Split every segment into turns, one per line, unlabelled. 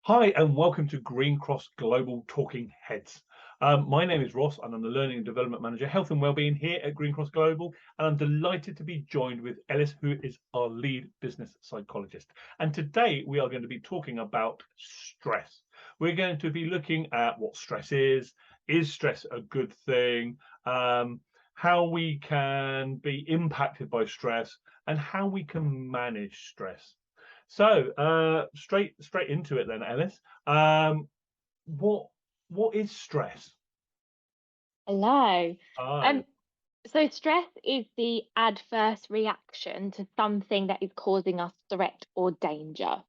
Hi, and welcome to Green Cross Global Talking Heads. My name is Ross, and I'm the Learning and Development Manager, Health and Wellbeing here at Green Cross Global. And I'm delighted to be joined with Ellis, who is our lead business psychologist. And today we are going to be talking about stress. We're going to be looking at what stress is stress a good thing, how we can be impacted by stress, and how we can manage stress. So straight into it then, Ellis. What is stress?
Hello.
Oh,
Um, so stress is the adverse reaction to something that is causing us threat or danger.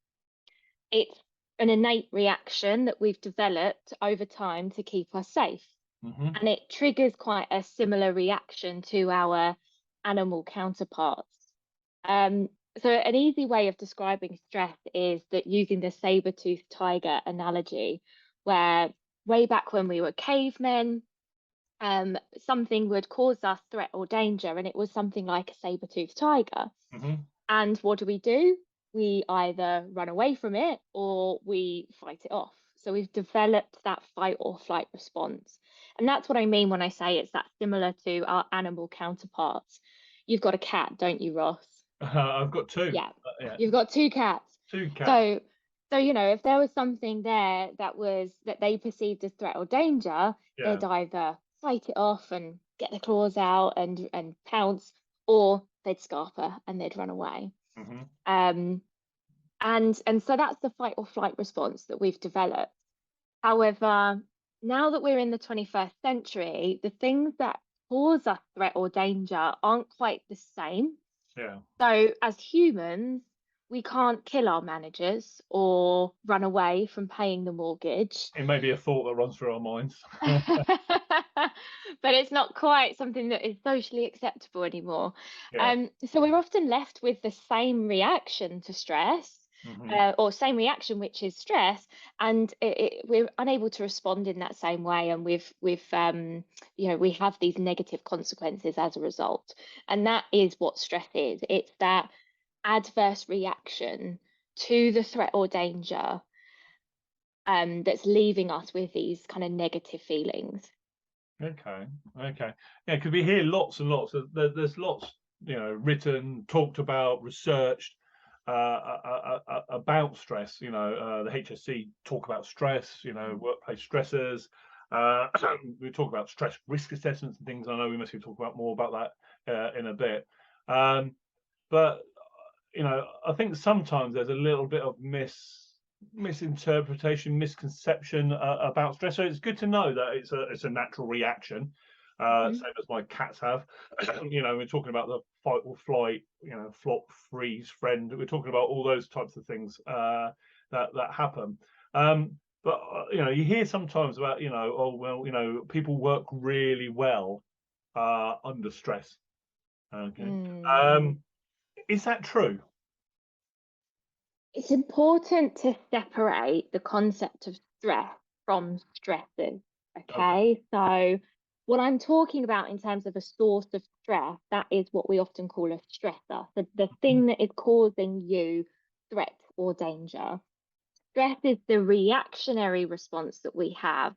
It's an innate reaction that we've developed over time to keep us safe.
hmm.
And it triggers quite a similar reaction to our animal counterparts. Um, so an easy way of describing stress is that using the saber-toothed tiger analogy, where way back when we were cavemen, something would cause us threat or danger, and it was something like a saber-toothed tiger.
Hmm.
And what do? We either run away from it or we fight it off. So we've developed that fight or flight response. And that's what I mean when I say it's that similar to our animal counterparts. You've got a cat, don't you, Ross?
I've got two.
Yeah,
Yeah,
you've got two cats.
two cats.
So if there was something there that they perceived as threat or danger,
Yeah.
they'd either fight it off and get the claws out and pounce, or they'd scarper and they'd run away.
Hmm.
Um, and so that's the fight or flight response that we've developed. However, now that we're in the 21st century, the things that cause us threat or danger aren't quite the same.
Yeah.
So, as humans, we can't kill our managers or run away from paying the mortgage.
It may be a thought that runs through our minds.
But it's not quite something that is socially acceptable anymore.
Yeah.
So we're often left with the same reaction to stress,
Hmm.
or same reaction, which is stress, and we're unable to respond in that same way, and we have these negative consequences as a result, and that is what stress is. It's that adverse reaction to the threat or danger, that's leaving us with these kind of negative feelings.
Okay. Okay. Yeah, because we hear lots and lots. There's lots, written, talked about, researched about stress. The HSC talk about stress. Workplace stressors. Uh, we talk about stress risk assessments and things. I know we must talk about more about that in a bit. Um, but I think sometimes there's a little bit of misinterpretation, misconception about stress. So it's good to know that it's a natural reaction,
Mhm.
same as my cats have. We're talking about the fight or flight, flop, freeze, friend. We're talking about all those types of things that happen. But you hear sometimes about oh well, people work really well under stress. Okay.
Mm.
Um, is that true?
It's important to separate the concept of stress from stresses.
Okay.
Okay, so what I'm talking about in terms of a source of stress, that is what we often call a stressor, the thing that is causing you threat or danger. Stress is the reactionary response that we have.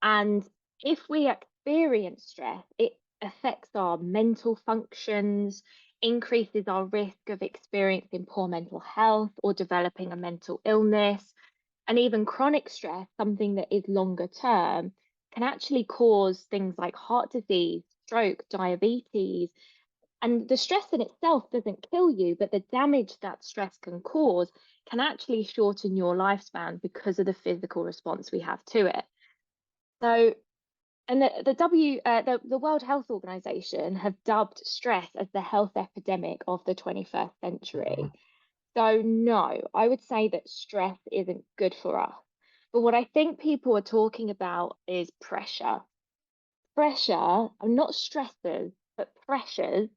And if we experience stress, it affects our mental functions, increases our risk of experiencing poor mental health or developing a mental illness. And even chronic stress, something that is longer term, can actually cause things like heart disease, stroke, diabetes. And the stress in itself doesn't kill you, but the damage that stress can cause can actually shorten your lifespan because of the physical response we have to it. So, and the World Health Organization have dubbed stress as the health epidemic of the 21st century.
Mhm.
So no, I would say that stress isn't good for us. But what I think people are talking about is pressure. Pressure, and not stressors, but pressures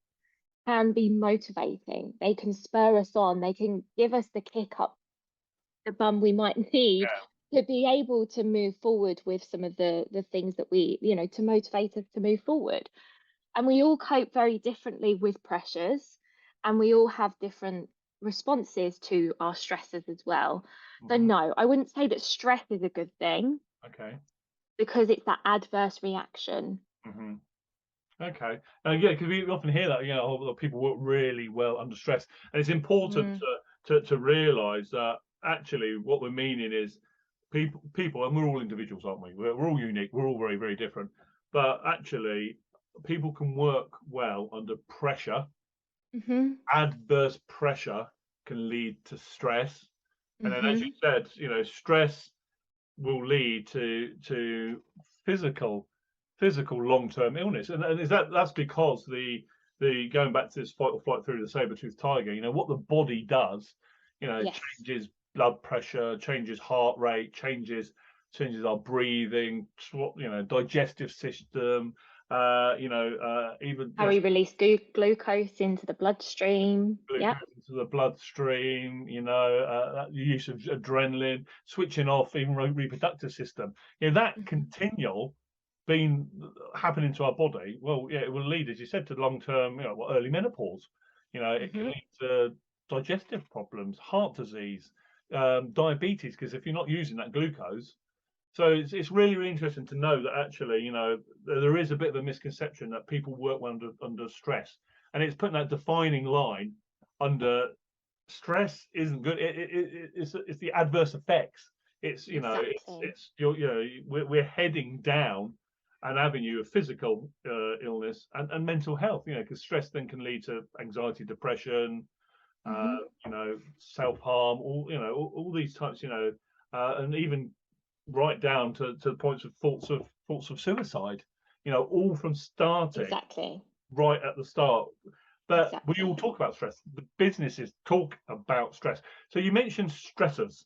can be motivating. They can spur us on. They can give us the kick up the bum we might need to be able to move forward with some of the things that to motivate us to move forward. And we all cope very differently with pressures, and we all have different responses to our stressors as well. So
Hmm.
no, I wouldn't say that stress is a good thing
Okay.
because it's that adverse reaction.
Hmm. Okay. Yeah, because we often hear that, people work really well under stress, and it's important
Mm,
to realise that actually what we're meaning is people, and we're all individuals, aren't we? We're all unique. We're all very, very different. But actually, people can work well under pressure.
mhm,
Adverse pressure can lead to stress, and then, as you
mhm.
said, stress will lead to physical long-term illness, and that's because the going back to this fight or flight theory of the saber-toothed tiger, what the body does,
Yes.
changes blood pressure, changes heart rate, changes our breathing, digestive system, even
How we release glucose into the bloodstream.
glucose
Yep.
into the bloodstream, the use of adrenaline, switching off even reproductive system. That
Mhm,
continual being happening to our body. Well, yeah, it will lead, as you said, to long term, early menopause. It can
mhm.
lead to digestive problems, heart disease, diabetes. Because if you're not using that glucose, so it's really, really interesting to know that actually, there is a bit of a misconception that people work well under stress, and it's putting that defining line under stress isn't good. It's the adverse effects. It's
Exactly.
it's we're heading down an avenue of physical illness and mental health. Because stress then can lead to anxiety, depression, uh,
Mhm.
self harm, all these types. And even right down to the points of thoughts of suicide. All from starting
Exactly.
right at the start. But we all
Exactly.
talk about stress. The businesses talk about stress. So you mentioned stressors.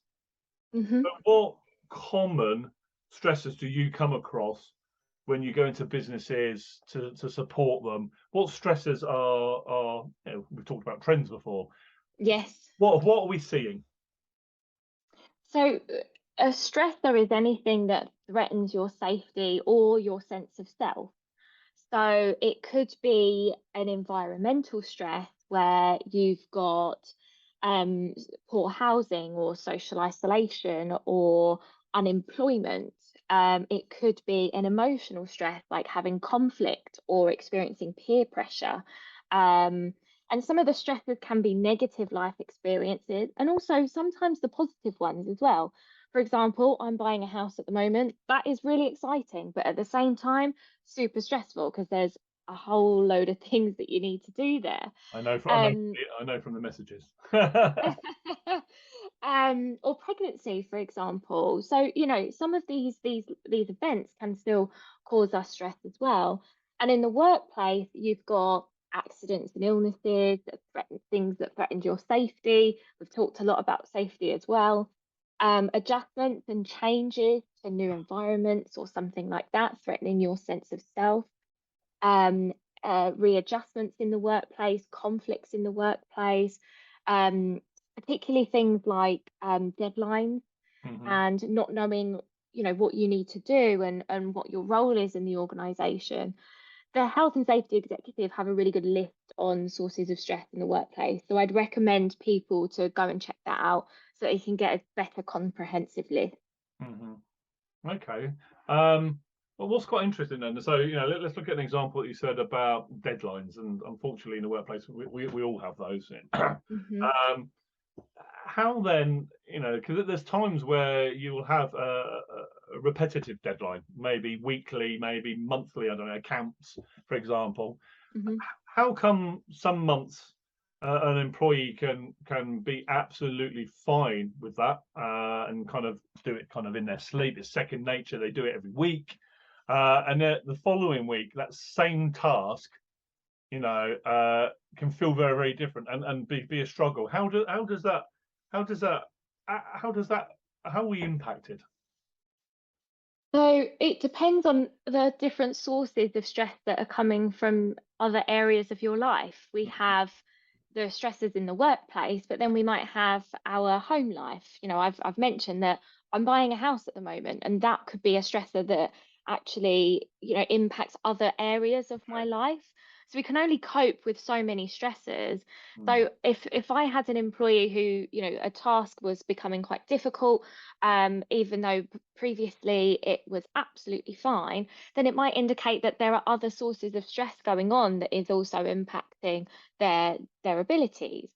Mhm.
But what common stressors do you come across when you go into businesses to support them? What stressors are we've talked about trends before.
Yes.
What are we seeing?
So, a stressor is anything that threatens your safety or your sense of self. So, it could be an environmental stress where you've got poor housing or social isolation or unemployment. It could be an emotional stress like having conflict or experiencing peer pressure. Um, and some of the stresses can be negative life experiences and also sometimes the positive ones as well. For example, I'm buying a house at the moment. That is really exciting, but at the same time, super stressful because there's a whole load of things that you need to do there.
I know from
Um,
I know from the messages.
or pregnancy, for example. So, some of these events can still cause us stress as well. And in the workplace, you've got accidents and illnesses that threaten things that threaten your safety. We've talked a lot about safety as well. Adjustments and changes to new environments or something like that, threatening your sense of self. Um, Readjustments in the workplace, conflicts in the workplace, um, particularly things like deadlines
Hmm.
and not knowing, what you need to do and what your role is in the organization. The health and safety executive have a really good list on sources of stress in the workplace. So I'd recommend people to go and check that out so that you can get a better comprehensive list.
Hmm. Okay. Um, well, what's quite interesting then, so let's look at an example that you said about deadlines, and unfortunately in the workplace we all have those.
Hmm.
um, how then, because there's times where you will have a repetitive deadline, maybe weekly, maybe monthly, I don't know, accounts, for example.
Hmm.
How come some months an employee can be absolutely fine with that and kind of do it kind of in their sleep? It's second nature. They do it every week, and then the following week, that same task, can feel very, very different and be a struggle. How does that how does that how are we impacted?
So it depends on the different sources of stress that are coming from other areas of your life. We have the stresses in the workplace, but then we might have our home life. I've mentioned that I'm buying a house at the moment, and that could be a stressor that actually, impacts other areas of my life. So we can only cope with so many stresses.
Mm.
So if I had an employee who, a task was becoming quite difficult, even though previously it was absolutely fine, then it might indicate that there are other sources of stress going on that is also impacting their abilities.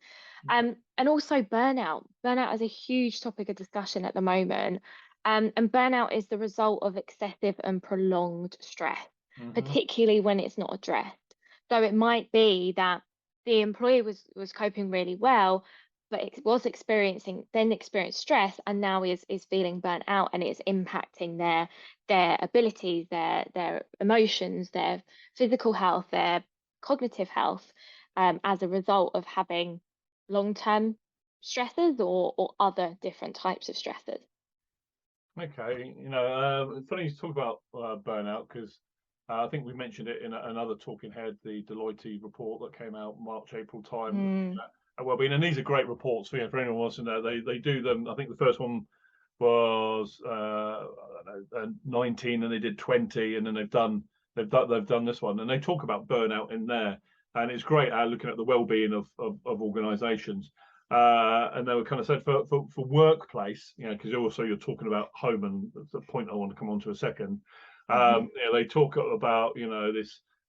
And also burnout. Burnout is a huge topic of discussion at the moment. And burnout is the result of excessive and prolonged stress,
Mm-hmm.
particularly when it's not addressed. So it might be that the employee was coping really well, but it was experienced stress, and now is feeling burnt out, and it's impacting their abilities, their emotions, their physical health, their cognitive health, as a result of having long-term stresses or other different types of stresses.
Okay, it's funny you talk about burnout because I think we mentioned it in another talking head, the Deloitte report that came out March, April time,
Mm,
at wellbeing, and these are great reports for anyone who wants to know. They do them. I think the first one was I don't know, 19, and they did 20, and then they've done this one, and they talk about burnout in there, and it's great looking at the well-being of organisations. And they were kind of said for workplace, because also you're talking about home, and that's the point I want to come on to a second.
hmm
They talk about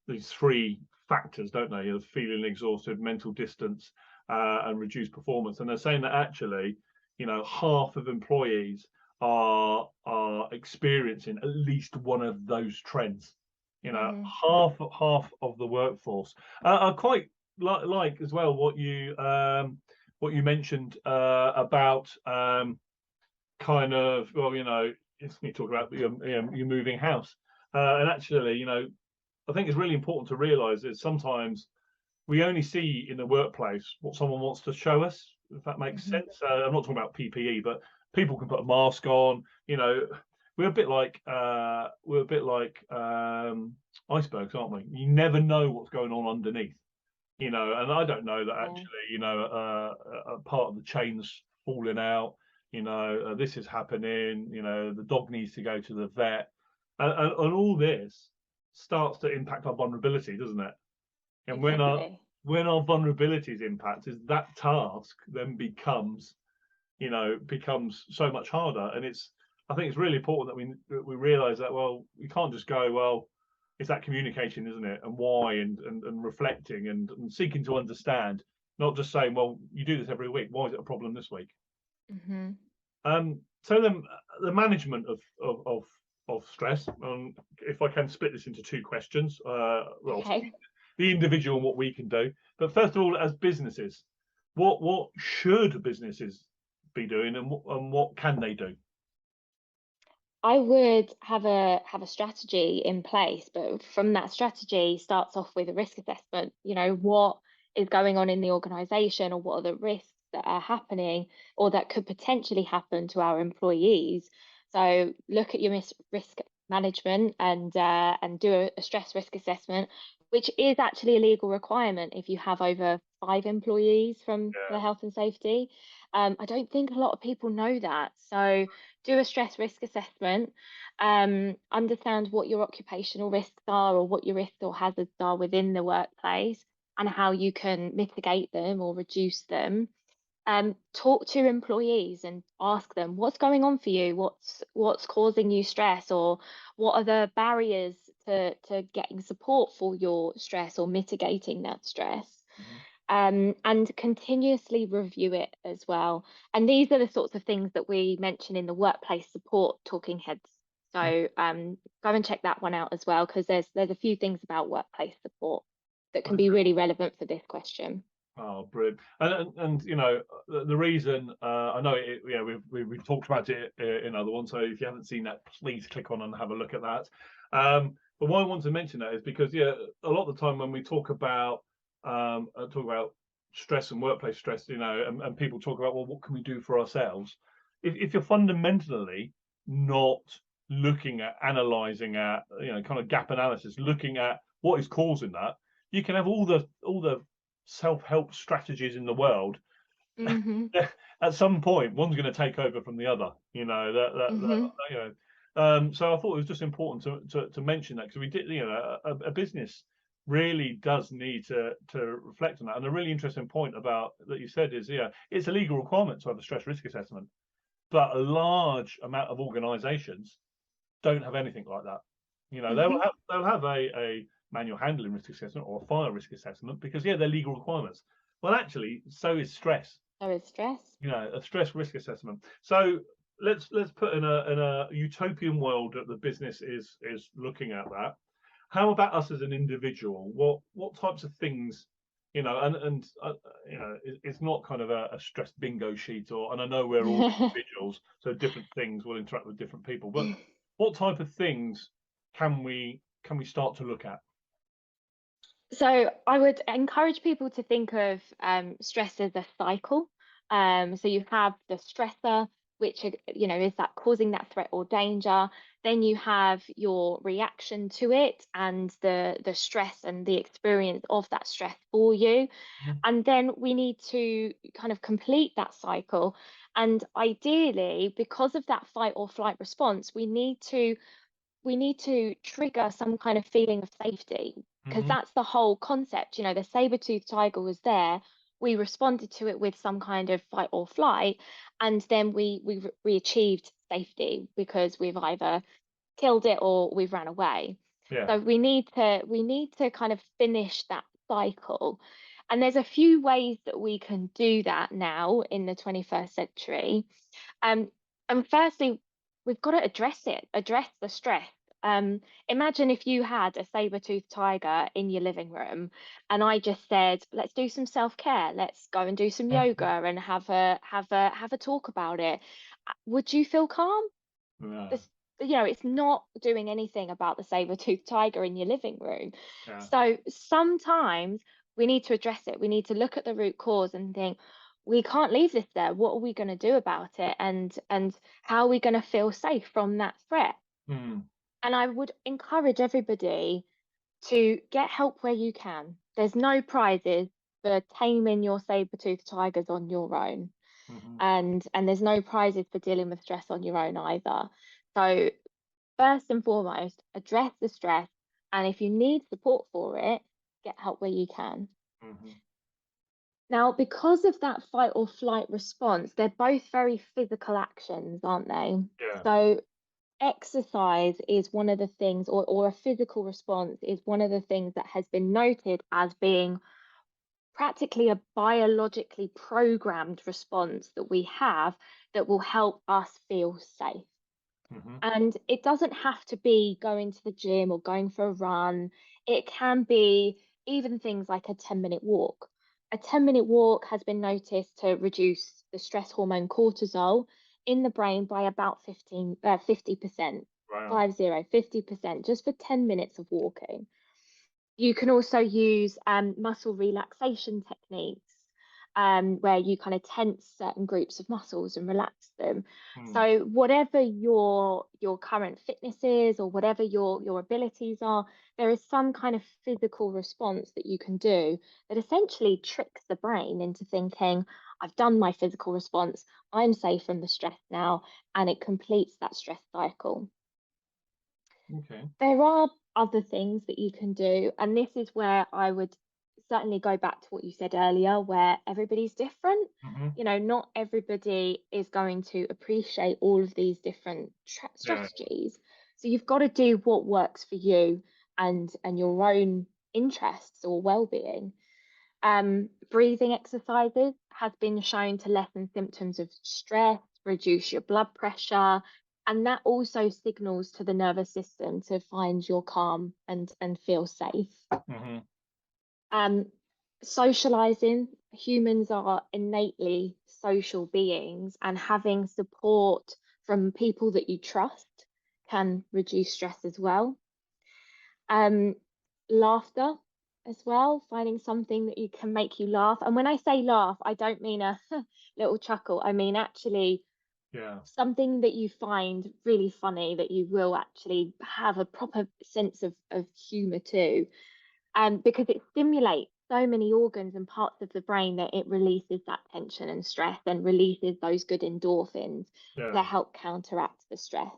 these three factors, don't they? Feeling exhausted, mental distance, and reduced performance. And they're saying that actually, half of employees are experiencing at least one of those trends.
hmm
Half of the workforce are quite like as well what you mentioned about kind of, well, you talk about your moving house, and actually, I think it's really important to realise that sometimes we only see in the workplace what someone wants to show us, if that makes
hmm
sense. I'm not talking about PPE, but people can put a mask on. We're a bit like icebergs, aren't we? You never know what's going on underneath. And I don't know that
Yeah.
actually, a part of the chain's falling out. This is happening. The dog needs to go to the vet, and all this starts to impact our vulnerability, doesn't it? And
Exactly.
when our vulnerabilities impacted, that task then becomes so much harder. And I think it's really important that we realise that, well, we can't just go, well, it's that communication, isn't it? And why, and reflecting and seeking to understand, not just saying, well, you do this every week. Why is it a problem this week?
hmm
So the management of stress. If I can split this into two questions, well,
Okay.
the individual and what we can do. But first of all, as businesses, what should businesses be doing, and what can they do?
I would have a strategy in place, but from that strategy starts off with a risk assessment. What is going on in the organization, or what are the risks that are happening or that could potentially happen to our employees. So look at your risk management and do a stress risk assessment, which is actually a legal requirement if you have over 5 employees from the
Yeah.
health and safety. I don't think a lot of people know that. So do a stress risk assessment, understand what your occupational risks are or what your risks or hazards are within the workplace and how you can mitigate them or reduce them. Talk to employees and ask them what's going on for you, what's causing you stress, or what are the barriers to getting support for your stress or mitigating that stress.
Mhm.
And continuously review it as well. And these are the sorts of things that we mention in the workplace support talking heads. So go and check that one out as well, because there's a few things about workplace support that can be really relevant for this question.
Oh, brilliant! And the reason I know it, we've talked about it in other ones. So if you haven't seen that, please click on and have a look at that. But why I want to mention that is because a lot of the time when we talk about stress and workplace stress, and people talk about, well, what can we do for ourselves? If you're fundamentally not looking at analysing at kind of gap analysis, looking at what is causing that, you can have all the self-help strategies in the world.
hmm
At some point one's going to take over from the other,
hmm
you know so I thought it was just important to mention that, because we did, a business really does need to reflect on that. And a really interesting point about that you said is, yeah, it's a legal requirement to have a stress risk assessment, but a large amount of organisations don't have anything like that. You know,
Hmm.
they'll have a manual handling risk assessment or a fire risk assessment because yeah, they're legal requirements. Well, actually, so is stress.
There is stress.
You know, a stress risk assessment. So let's put in a utopian world that the business is looking at that. How about us as an individual? What types of things, you know, and you know, it's not kind of a stress bingo sheet, or and I know we're all individuals, so different things will interact with different people. But what type of things can we start to look at?
So I would encourage people to think of stress as a cycle. So you have the stressor, which is that causing that threat or danger. Then you have your reaction to it and the stress and the experience of that stress for you.
Mhm.
And then we need to kind of complete that cycle. And ideally, because of that fight or flight response, we need to trigger some kind of feeling of safety, because
Mhm.
that's the whole concept. The saber-toothed tiger was there. We responded to it with some kind of fight or flight, and then we achieved safety because we've either killed it or we've ran away.
Yeah.
So we need to kind of finish that cycle. And there's a few ways that we can do that now in the 21st century. um, and firstly, we've got to address the stress. Imagine if you had a saber-toothed tiger in your living room, and I just said, let's do some self-care, let's go and do some yoga and have a talk about it. Would you feel calm?
Yeah.
It's not doing anything about the saber-toothed tiger in your living room.
Yeah.
So sometimes we need to address it. We need to look at the root cause and think, we can't leave this there. What are we going to do about it? And how are we going to feel safe from that threat?
Mm.
And I would encourage everybody to get help where you can. There's no prizes for taming your saber-toothed tigers on your own,
Mhm.
and there's no prizes for dealing with stress on your own either. So first and foremost, address the stress, and if you need support for it, get help where you can.
Mhm.
Now, because of that fight or flight response, they're both very physical actions, aren't they?
Yeah.
So exercise is one of the things, or a physical response is one of the things that has been noted as being practically a biologically programmed response that we have that will help us feel safe.
Mhm.
And it doesn't have to be going to the gym or going for a run. It can be even things like a 10-minute walk. A 10-minute walk has been noticed to reduce the stress hormone cortisol in the brain by about 50%,
Wow.
50%, just for 10 minutes of walking. You can also use muscle relaxation techniques, where you kind of tense certain groups of muscles and relax them.
Mm.
So whatever your current fitness is, or whatever your abilities are, there is some kind of physical response that you can do that essentially tricks the brain into thinking, I've done my physical response, I'm safe from the stress now, and it completes that stress cycle.
Okay.
There are other things that you can do, and this is where I would certainly go back to what you said earlier, where everybody's different.
Mhm.
Not everybody is going to appreciate all of these different
Yeah.
strategies. So you've got to do what works for you and your own interests or well-being. Breathing exercises has been shown to lessen symptoms of stress, reduce your blood pressure, and that also signals to the nervous system to find your calm and feel safe.
Mhm.
Um, Socializing, humans are innately social beings, and having support from people that you trust can reduce stress as well. Um, Laughter as well, finding something that you can make you laugh. And when I say laugh, I don't mean a little chuckle. I mean actually
Yeah.
something that you find really funny, that you will actually have a proper sense of humor too. Because it stimulates so many organs and parts of the brain that it releases that tension and stress and releases those good endorphins
Yeah.
to help counteract the stress.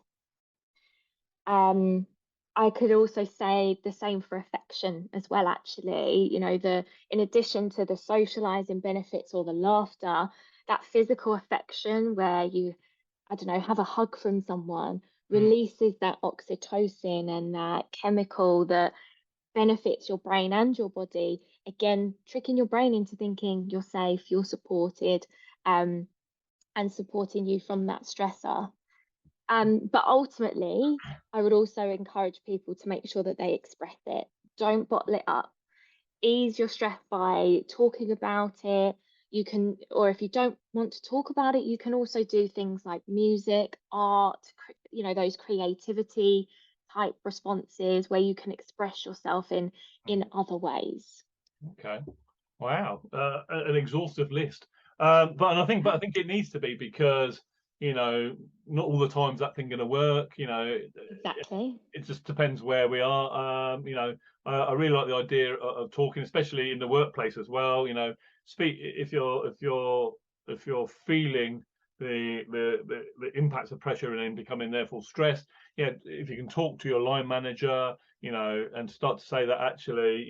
Um, I could also say the same for affection as well, actually. In addition to the socializing benefits or the laughter, that physical affection where you, I don't know, have a hug from someone
Mm,
releases that oxytocin and that chemical that benefits your brain and your body. Again, tricking your brain into thinking you're safe, you're supported, um, and supporting you from that stressor. But ultimately, I would also encourage people to make sure that they express it. Don't bottle it up. Ease your stress by talking about it. You can, or if you don't want to talk about it, you can also do things like music, art, those creativity type responses where you can express yourself in other ways.
okay. Wow, an exhaustive list. But I think it needs to be, because not all the times that thing going to work.
Exactly.
It just depends where we are. I really like the idea of talking, especially in the workplace as well. Speak if you're feeling the impacts of pressure and then becoming therefore stressed. Yeah, if you can talk to your line manager, and start to say that actually,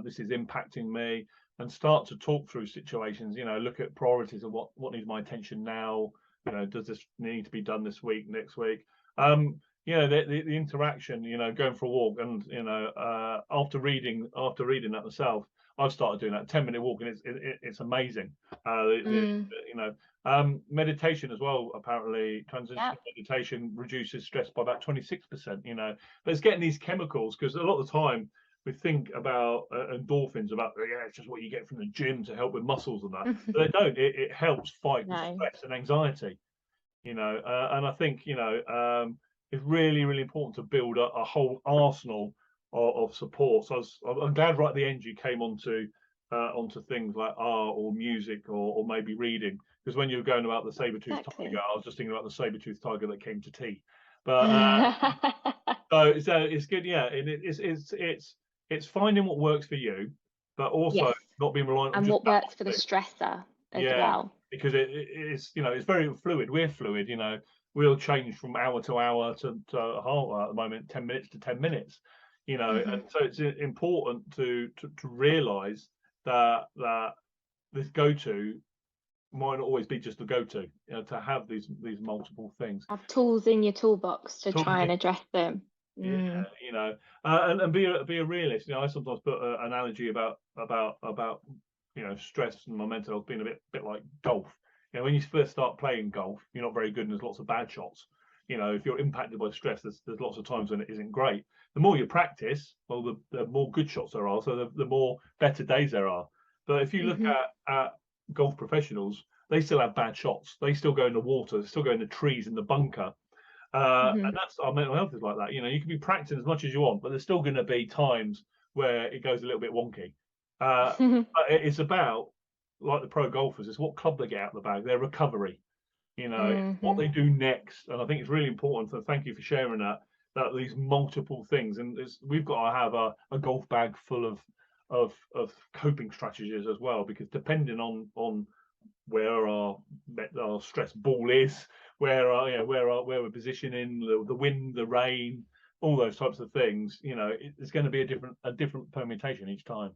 this is impacting me, and start to talk through situations. Look at priorities of what needs my attention now. Does this need to be done this week, next week? The interaction, going for a walk, and after reading that myself, I've started doing that 10-minute walk, and it's amazing.
Mm,
Meditation as well, apparently
yeah.
transitional meditation reduces stress by about 26%. But it's getting these chemicals, because a lot of the time we think about endorphins, about, yeah, it's just what you get from the gym to help with muscles and that, but they don't. It helps fight with
No.
stress and anxiety. And I think it's really, really important to build a whole arsenal of support. So I'm glad right at the end you came onto things like art or music, or maybe reading, because when you were going about the saber-toothed tiger,
Exactly.
I was just thinking about the saber-toothed tiger that came to tea. But so it's good, yeah. And it's finding what works for you, but also
Yes.
not being reliant on
And
just
what
that
works for the
one thing.
stressor as
Yeah,
well.
because it's it's very fluid. We're fluid. We'll change from hour to hour to a whole at the moment, 10 minutes to 10 minutes.
Hmm.
And so it's important to realise that this go-to might not always be just a go-to. To have these multiple things.
Have tools in your toolbox to try
Tools,
and address them.
yeah,
Mm.
and be a realist. I sometimes put an analogy about stress and my mental health being a bit like golf. When you first start playing golf, you're not very good, and there's lots of bad shots. If you're impacted by stress, there's lots of times when it isn't great. The more you practice, well, the more good shots there are, so the more better days there are. But if you look
Hmm.
at golf professionals, they still have bad shots. They still go in the water, they still go in the trees, in the bunker.
Hmm.
And that's our mental health is like that. You can be practicing as much as you want, but there's still going to be times where it goes a little bit wonky. But it's about, like the pro golfers, it's what club they get out of the bag, their recovery, what
Hmm.
they do next. And I think it's really important. So thank you for sharing that these multiple things, and we've got to have a golf bag full of coping strategies as well, because depending on where our stress ball is, where we're positioning, the wind, the rain, all those types of things. It's going to be a different permutation each time.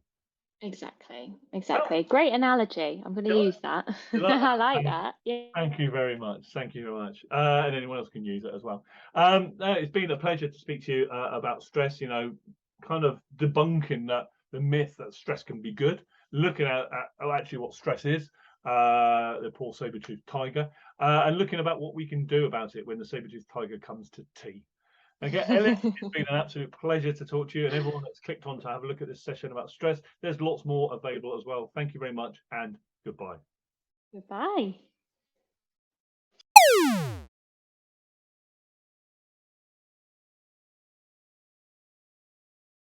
Exactly.
Oh,
Exactly. Great analogy. I'm going to
you like,
use that.
you like
I
that?
like that. Yeah.
Thank you very much. Thank you very much. And anyone else can use it as well. No, it's been a pleasure to speak to you about stress. Kind of debunking the myth that stress can be good. Looking at actually what stress is, the poor saber-toothed tiger, and looking about what we can do about it when the saber-toothed tiger comes to tea. Okay, Ellis, it's been an absolute pleasure to talk to you, and everyone that's clicked on to have a look at this session about stress. There's lots more available as well. Thank you very much, and goodbye.
Goodbye.